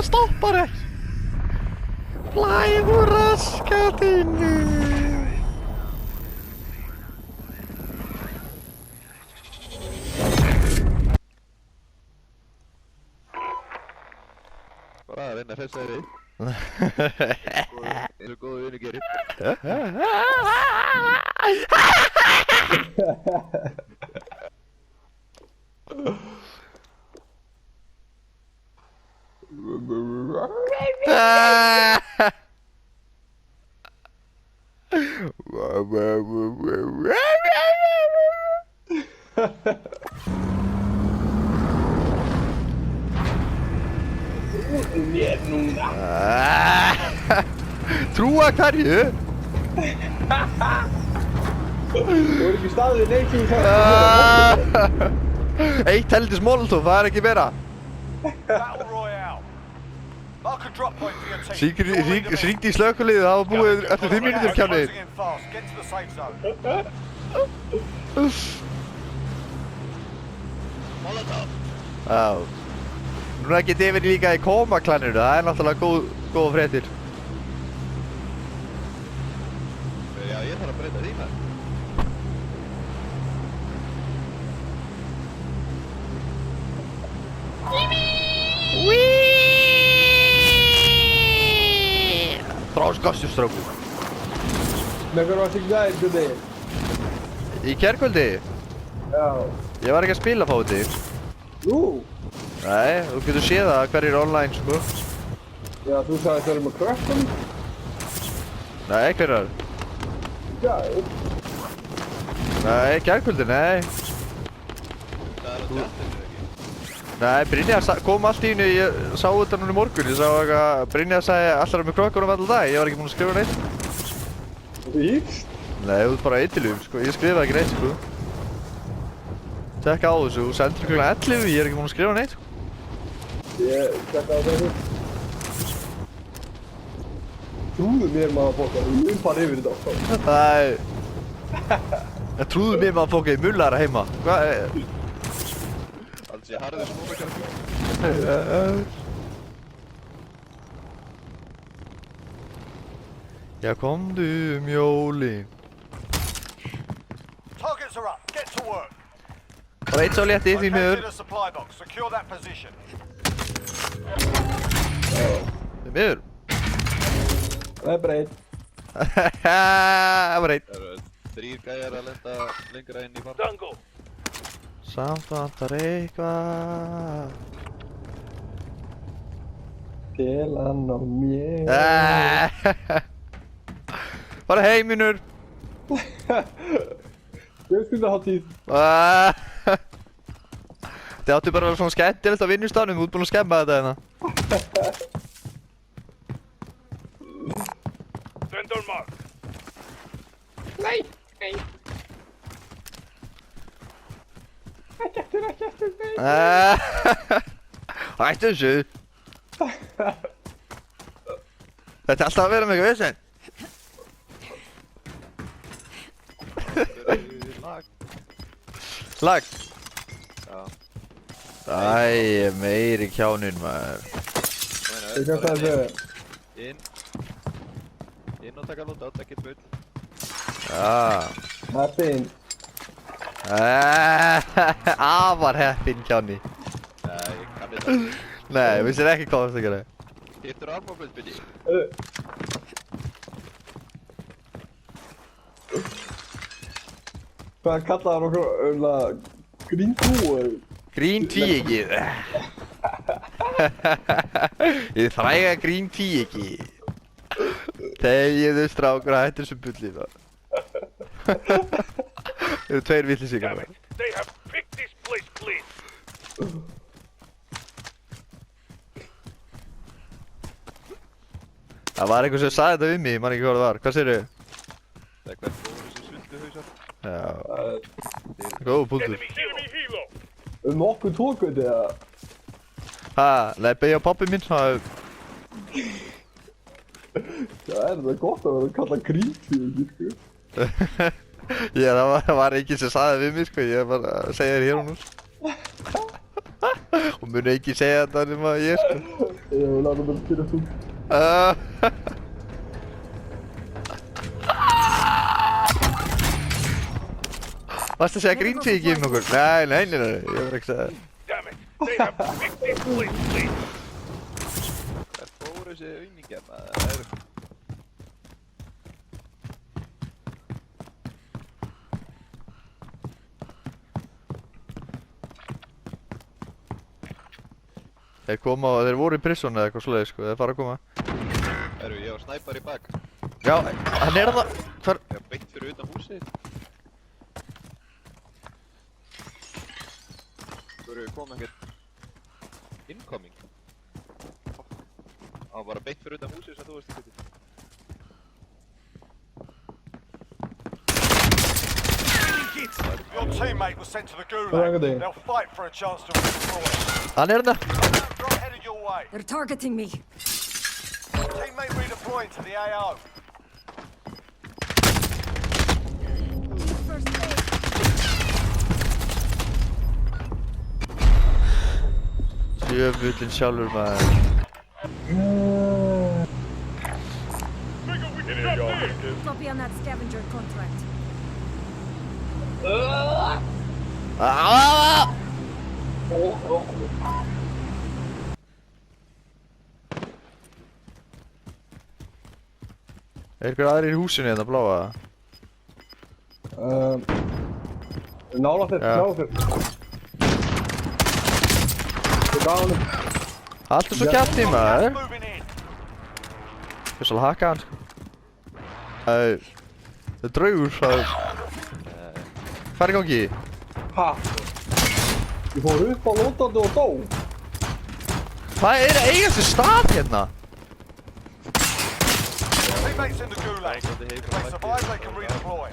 Það stoppar ekki. Flægur raskatinu. Bara að reyna að fessa þér í. Eins og góðu vinnu gerir. Mér núna. Trúa hverju? Þú er ekki staðið neitt sem þú Eitt heldur smóltóf, það ekki meira. Battle Royale. Mark a drop point for your team. Hringdi í slökkviliðið, það var búið eftir 5 mínútur kemnið. Closing in fast. Get to the safe zone. Já. Núna getið yfir líka í koma-klaninu, það er náttúrulega góða fréttir. Já, ég þarf að breyta því maður. Þráskastjústrákur. Með hvað varst ekki gæðir today? Í kærkvöldi? Já. Ég var ekki að spila fóti. Nú? Nei, þú getur séð það hverju er online, sko. Já, þú sagðist það með krökkum? Nei, hver er það? Gæðir? Nei, kærkvöldi, nei. Það er á tjastinu ekki. Nei, Brynjar kom allt í einu, ég sá þetta núna í morgun. Ég sá eitthvað, Brynjar sagði allar með krökkunum allan dag. Ég var ekki búinn að skrifa neitt. Þú hýkst? Nei, þú ert bara eittilugum, sko. Ég skrifaði ekki neitt, sko. Tekka á þessu, þú sendur klukkan 11, ég er ekki búinn að skrifa neitt. Ég tekka á þessu. Trúðu mér maður fólk að þú mun fara yfir þetta. Það er... Trúðu mér maður fólk að mullara heima. Hvað er... Alls ég harður smóðakjörn. Já, komdu jólin. Targets are up. Get to work. Bara eitt sá létti, því miður. Located a supply box. Secure that position. Því miður. Það er breytt. Það var eitt. Það eru 3 gæjar að lenda lengra inn í farm. Dungle. Samt vantar eitthvað. Félan á mér. Bara heiminur. Fjölskyldahátíð. Þið áttu bara að vera svona skemmtilegt á vinnustaðnum, þú ert búinn að skemma þetta hérna. Vendor mark. Nei, nei. Ekki eftir, nei. Hættu þessu. Þetta er alltaf að vera með eitthvað vesen. Lag. Já. Æ, meiri kjáninn maður. Ég kann það segja. Inn og taka lóta, ekki bull. Já. Heppin. Afar heppinn kjáni. Nei, ég kann þetta. Nei, þú vissir ekki hvað það að gera. Hittur armóbull, byrji. Hvað kallaði hann okkur Green 2? Grín tvíegið. Ég þræga grín tvíegi. Þegiðu strákur að hættu þessu bulli það. Þeir eru 2 vitleysingar. They have picked this place clean. Það var einhver sem sagði þetta við mig, ég man ekki hvað það var. Hvað segirðu? Það er hvert fóru þessu sultuhausar. Já. Góð punktur. Enemy helo. Okkur tókuð eða? Ha, nei, beigja pappi minn, það... Það er gott að vera að kalla Green 2, sko. Já, það var ekki sem sagði við mig, sko. Ég var að segja þér hér og nú. Og muni ekki segja þetta nema ég, sko. Ég vil láta það byrja þú. Varstu að segja grínfík í okkur? Nei, ég var ekki að segja það. Damn it! They have victim fleet. Það fór þessi auðmingja maður. Þeir koma og þeir voru í prison eða eitthvað svoleiðis sko, þeir fara að koma. Ég var snæpar í bak. Já, hann er það. Hvar? Ég var beint fyrir utan húsið. Þú kom ekkert incoming. Hann var bara beint fyrir utan húsið sem þú varst í kutið. Your teammate was sent to the Vad är gulag. det? They'll fight for a chance to redeploy. Hann er það. Drop headed your way. They're targeting me. Teammate redeploying to the AO. First aid. Djöfullinn sjálfur maður. Copy on that scavenger contract. Er ykkur aðrir í húsinu hérna bláa? Nála þér, Já. nála þér. Ég gaf honum. Alltaf svo kjafti maður. Moving in. Ég skal haka hann sko. Það er draugur það. Hvað er í gangi? Ha! Ég fór upp á lótandi og dó. Hvað er að eiga sér stað hérna? Teammates in the gulag. If they survive, they can redeploy.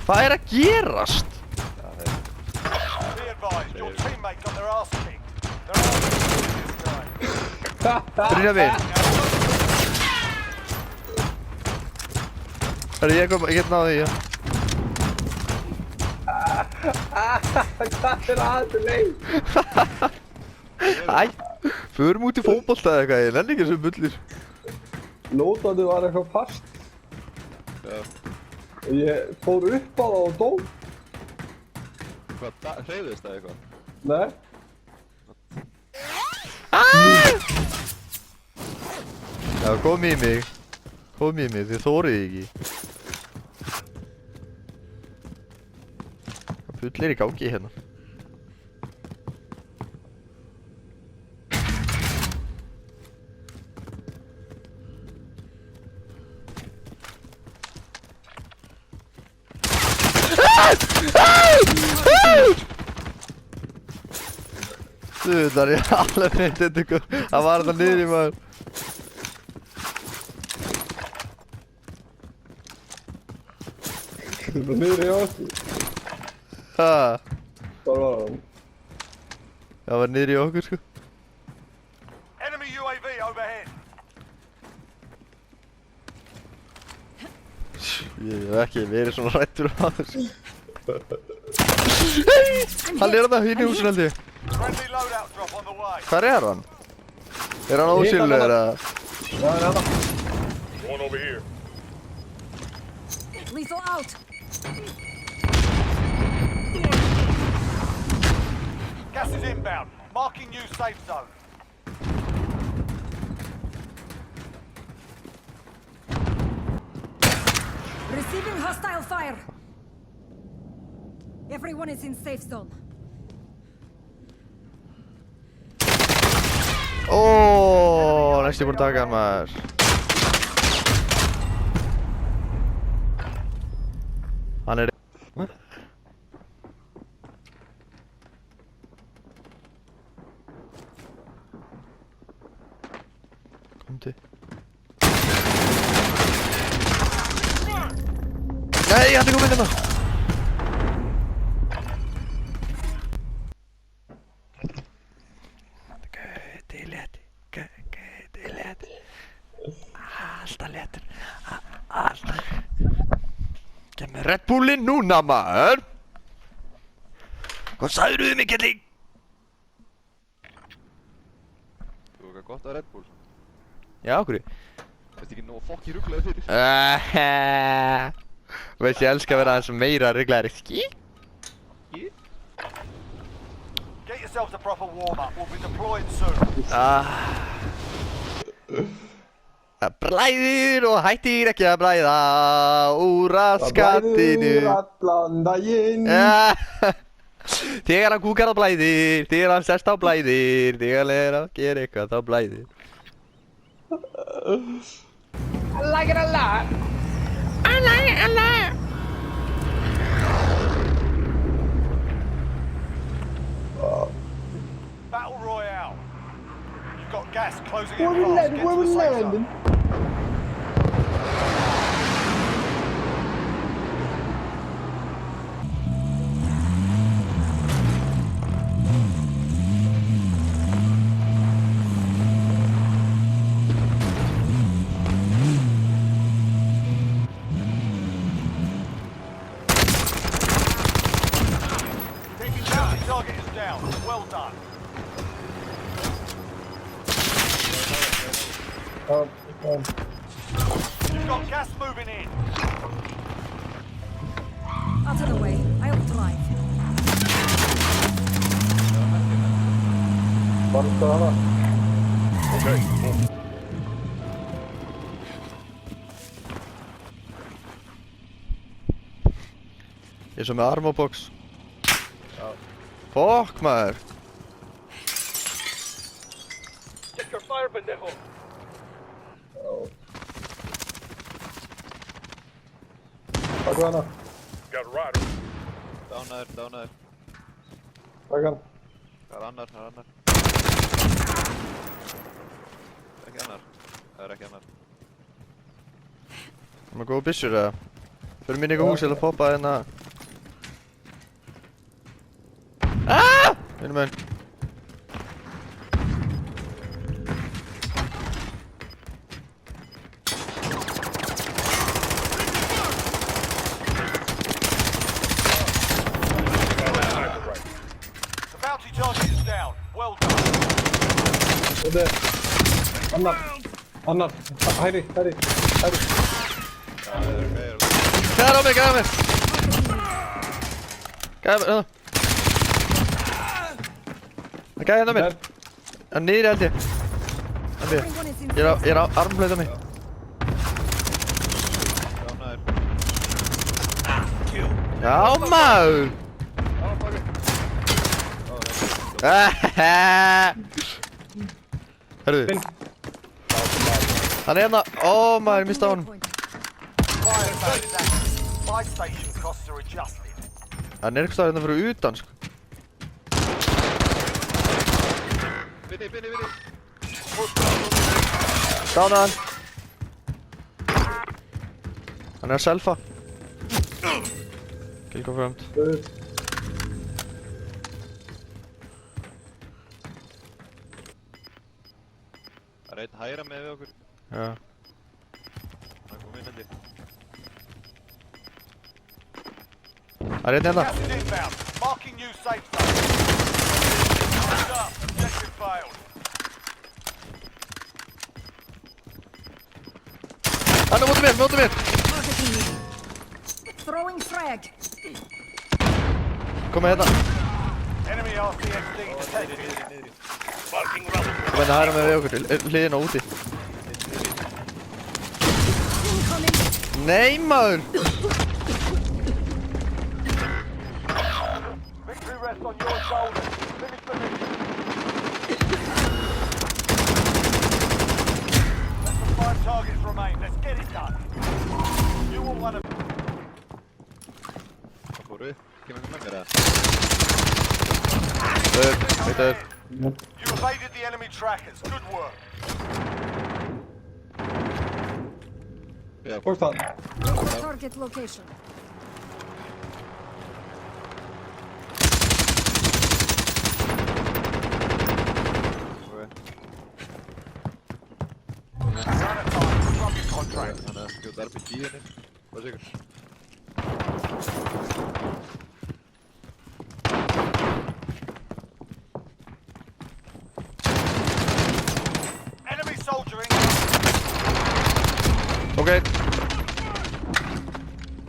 Hvað er að gerast? Be advised, your teammate got their ass kicked. They're all this guy. Brynjarvin. Herri, ég get náði því, já. Hvað er aðeins leið? Æ, förum út í fótbolta eða eitthvað, ég nenni ekki þessu bullir. Lótandi var eitthvað fast. Já. Ég fór upp á það og dó. Hvað, hreyðist það eitthvað? Nei. Já, kom í mig. Kom í mig, þið þórið ekki. Hvað bull er í gangi hérna? Það er alveg neitt eitthvað. Það var þetta niður í maður. Það var niður í okkur. Ha, Hvað var hann? það var niður í okkur sko. Enemy UAV overhead. Ég hef ekki verið svona hrættur á þessu. Hann er þarna hinn í húsinu held ég. Friendly loadout drop on the way. Hvar er hann? Er hann ósynlegur eða? Já, já. One over here. Lethal out. Gas is inbound. Marking new safe zone. Receiving hostile fire. Everyone is in safe zone. Óóóó, næstu búinn að taka hann maður. Hann er... Komdu. Nei, hann er kominn hérna. Gauti léttur. Alltaf léttur. Alltaf. Gef mér Red Bullinn núna maður. Hvað sagðirðu mig, kelling? eitthvað gott að Red Bull. Já, okkur. Veist ekki nóg fokk í ruglaði fyrir. Veist ég elska að vera aðeins meira ruglaðir. Skí? Get yourselves a proper warm-up. We'll be deploying soon. Það blæðir og hættir ekki að blæða úr raskattinu. Það blæðir allan daginn. Þegar hann kúkar á blæðir, þegar hann sest á blæðir, þegar hann er að gera eitthvað þá blæðir. I like it a lot. I like it a lot. Battle Royale. You've got gas closing Where in we fast. landing? Get Where to we the safe landing? zone. Bounty target is down. Well done. You've got gas moving in. Out of the way. I'll drive. Varstu hana? Ég er svo með armorbox. Fokk maður. Check your fire, pendejo. Takk hana. Got a rider. Dánaður. Takk hana. Það er annar. Ekki annar. Það er ekki annar. Það er góða byssur eða? Fyrir minni eitthvað hús til að poppa hérna. Minnum enn. The bounty target is down. Well done. Þetta annar. Hæri. Gæðar á mig. Gæðar hérna. Það gæði hérna á mér. Það er niðri held ég. Everyone is in Ég er á armblöða mig. Dánaður. Já maður. Hörðu. Hann er hérna. Ó maður, ég mista á honum. Fire phase is active. Buy station costs are adjusted. Hann er eitthvað hérna fyrir utan sko. Viti. Dána hann. Hann er að selfa. Kill confirmed. Það er einn hægra með við okkur. Já. Það kom inn held ég. Það er einn hérna. Gas is inbound. Marking new safe zone. Hold up. Objective failed. Hann er mótið mér. targeting me. Throwing frag. Kom hérna. Enemy RCXD detected. Marking rubble. Kom hérna hægra með við okkur. Hliðina úti. Incoming. Nei maður. Victory rests on your shoulders. Finish the mission. Less than 5 targets remain. Let's get it done. You will want to... Það fór upp. Kemur með mér eða? Eitt öður. You evaded the enemy trackers. Good work. Já, Hvort það? Wait for target location. Run at time. Drop your contract. hann er að skjóta RPG henni. Hvað sigur?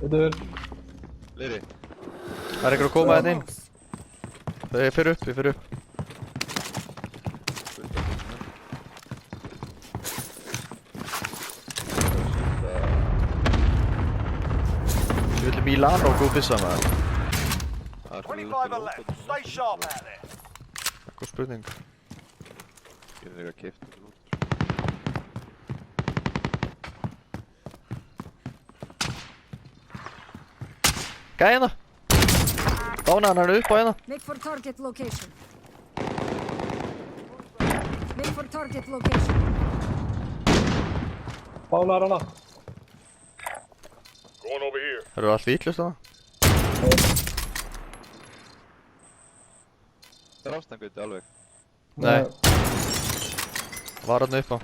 Þetta er... Leiri. Það er einhver að koma hérna inn. Ég fer upp, ég fer upp. Ég vil Milano og góð byssa maður. 25 are left. Stay sharp out there. Góð spurning. Ég er ekki að keypta þetta út. Gæði hérna. Dána hann upp á hérna. Make for target location. Make for target location. Bánar hana. Það eru allt vítlust þarna. Það er ástangauti alveg. Nei. Var hann upp á.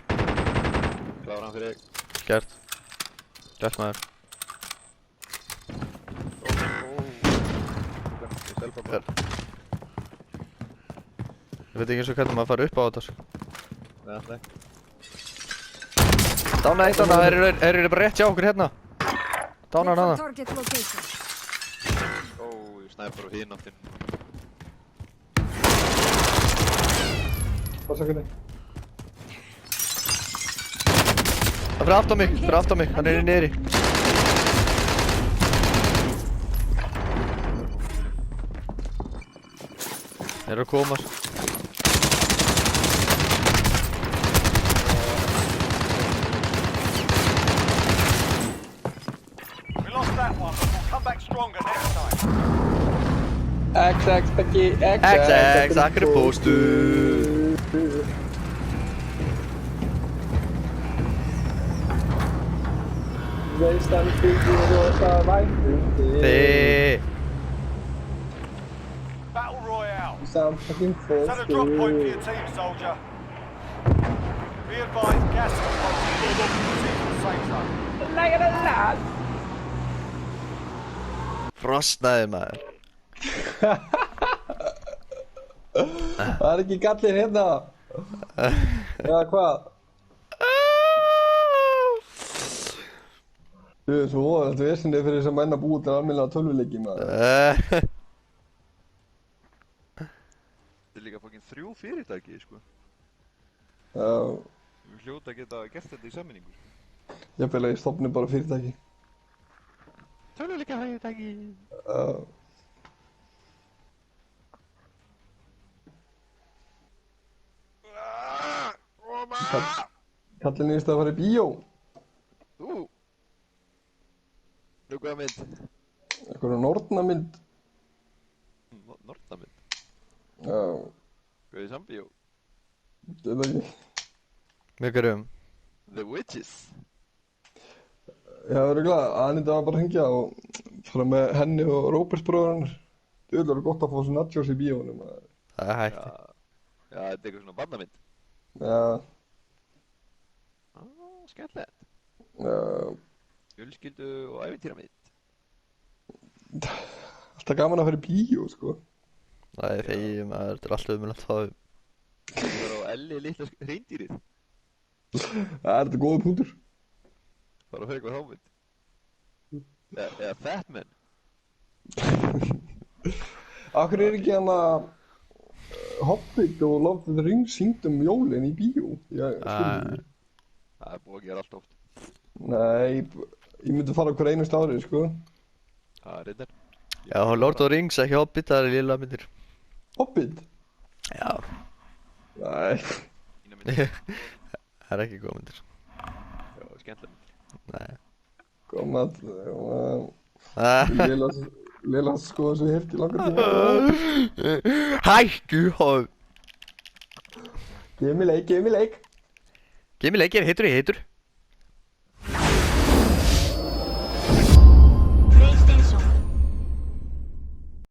Klára hann fyrir þig. Gert. Gert maður. Ég selfa bara. Ég veit ekki eins og hvernig maður fara upp á þetta sko. Nei. Dána eitt hana, þeir eru bara rétt hjá okkur hérna. Dána hann Make for hana. target location. Ó, ég snæði bara á hinn áttinn. Passa hvernig. Það fyrir aftan mig, fyrir aftan mig, hann er niðri. Þeir eru að koma. We lost that one, but we'll come back stronger next time. XX, Becky, XX, akkur er póstu. Veist hann fyrir rosa væntundi. Þið. Battle Royale. Samt fucking Set a drop point for your fóstu. team, soldier. Be advised, gas is closing in. Proceed to the safe zone. Frostnaði maður. Það er ekki gallin hérna. Eða hvað? Þú veist svo þetta vesinni fyrir þess að menna búið til almennilega tölvuleiki maður. Þetta er líka fucking 3 fyrirtæki, sko. Já, Við hljóta að geta gert þetta í sammenningu, sko. jafnvel að ég stofni bara fyrirtæki. Töluleika fyrirtæki. Já. Kallin nýst að fara í bíó. Nú hvaða mynd? Eitthvað nornamynd. Nortnamynd. Já, Hvað er sambíó? þetta ekki. Mjög grum. The Witches. Já, örugglega, Anita var bara að hringja og fara með henni og Róberts bróður hennar. Þú vil vera gott að fá svo nachos í bíónum. Það er hægt. Já, þetta er eitthvað svona barnamynd. Já, Skemmtilegt. já. Fjölskyldu og ævintýramynd. Alltaf gaman að fara í bíó, sko. Það er þegjum að þetta er alltaf umjöld þá. Það var á Elli litla hreindýrið. Það er þetta góða punktur. Bara að höfðu eitthvað hámynd. Eða Fat Man. Akkur er ekki hann að Hobbit og Lord of the Rings sýnd jólin í bíó? Ég skil ekki. Það er búið að gera allt oft. Nei, ég myndi fara hver einust ári, sko. Það er reyndar. Já, Lord of the Rings, ekki Hobbit, það er lilla myndir. Hobbit? Já. Nei. Mína myndir. Það er ekki góð myndir. Já, skemmtilega myndir. Nei. Kom að, lilla sko sem ég hef til langar tíma. Hættu, hóð. Gef mér leik. Gef mér leikir, heitur.